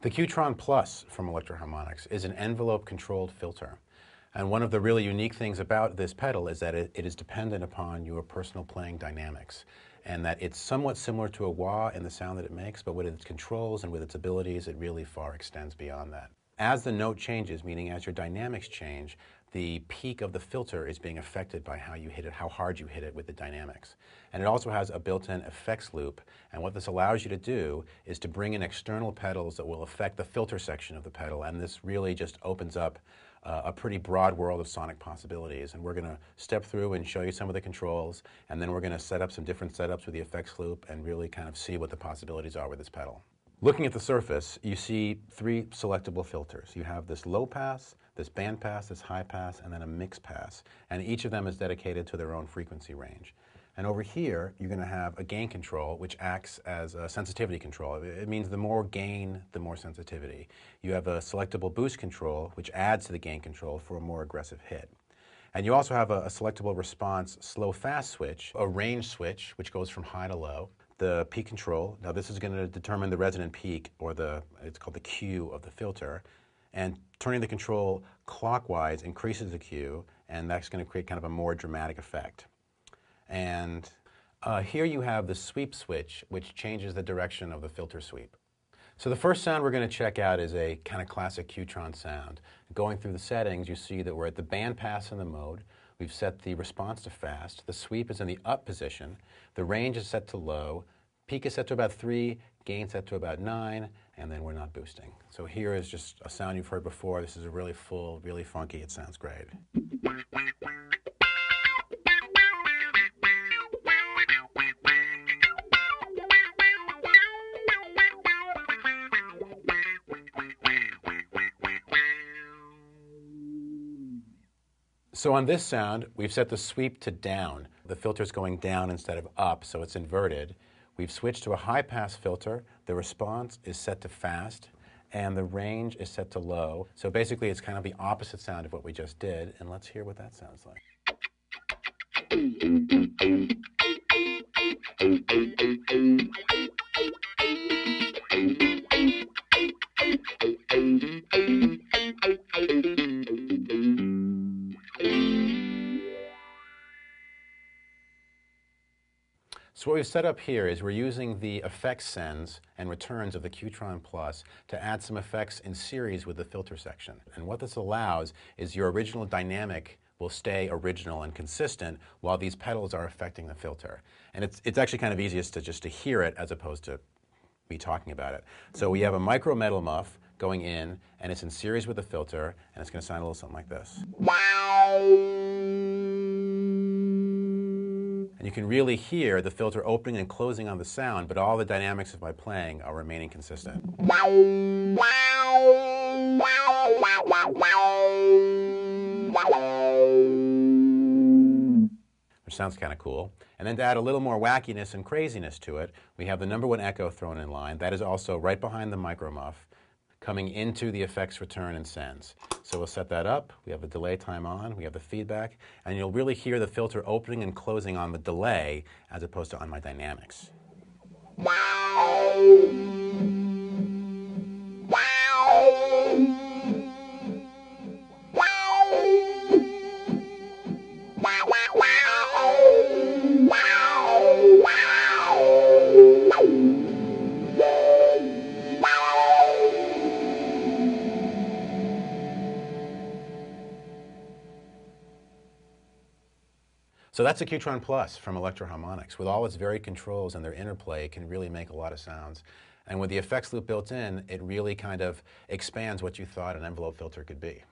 The Qtron Plus from Electro-Harmonix is an envelope-controlled filter. And one of the really unique things about this pedal is that it is dependent upon your personal playing dynamics, and that it's somewhat similar to a wah in the sound that it makes, but with its controls and with its abilities, it really far extends beyond that. As the note changes, meaning as your dynamics change, the peak of the filter is being affected by how you hit it, how hard you hit it with the dynamics. And it also has a built-in effects loop, and what this allows you to do is to bring in external pedals that will affect the filter section of the pedal, and this really just opens up a pretty broad world of sonic possibilities. And we're going to step through and show you some of the controls, and then we're going to set up some different setups with the effects loop and really kind of see what the possibilities are with this pedal. Looking at the surface, you see three selectable filters. You have this low pass, this band pass, this high pass, and then a mix pass. And each of them is dedicated to their own frequency range. And over here, you're going to have a gain control, which acts as a sensitivity control. It means the more gain, the more sensitivity. You have a selectable boost control, which adds to the gain control for a more aggressive hit. And you also have a selectable response slow-fast switch, a range switch, which goes from high to low, the peak control. Now this is going to determine the resonant peak, or it's called the Q of the filter. And turning the control clockwise increases the Q, and that's going to create kind of a more dramatic effect. And here you have the sweep switch, which changes the direction of the filter sweep. So the first sound we're going to check out is a kind of classic Qtron sound. Going through the settings, you see that we're at the band pass in the mode. We've set the response to fast. The sweep is in the up position. The range is set to low. Peak is set to about 3, gain set to about 9, and then we're not boosting. So here is just a sound you've heard before. This is a really full, really funky. It sounds great. So on this sound, we've set the sweep to down. The filter's going down instead of up, so it's inverted. We've switched to a high-pass filter. The response is set to fast, and the range is set to low. So basically, it's kind of the opposite sound of what we just did, and let's hear what that sounds like. So what we've set up here is we're using the effects sends and returns of the Qtron Plus to add some effects in series with the filter section. And what this allows is your original dynamic will stay original and consistent while these pedals are affecting the filter. And it's actually kind of easiest to hear it as opposed to me talking about it. So we have a micro metal muff going in, and it's in series with the filter, and it's going to sound a little something like this. And you can really hear the filter opening and closing on the sound, but all the dynamics of my playing are remaining consistent. Which sounds kind of cool. And then to add a little more wackiness and craziness to it, we have the #1 echo thrown in line. That is also right behind the micro muff, coming into the effects return and sends. So we'll set that up. We have the delay time on. We have the feedback. And you'll really hear the filter opening and closing on the delay as opposed to on my dynamics. So that's a Qtron Plus from Electro-Harmonix. With all its varied controls and their interplay, it can really make a lot of sounds. And with the effects loop built in, it really kind of expands what you thought an envelope filter could be.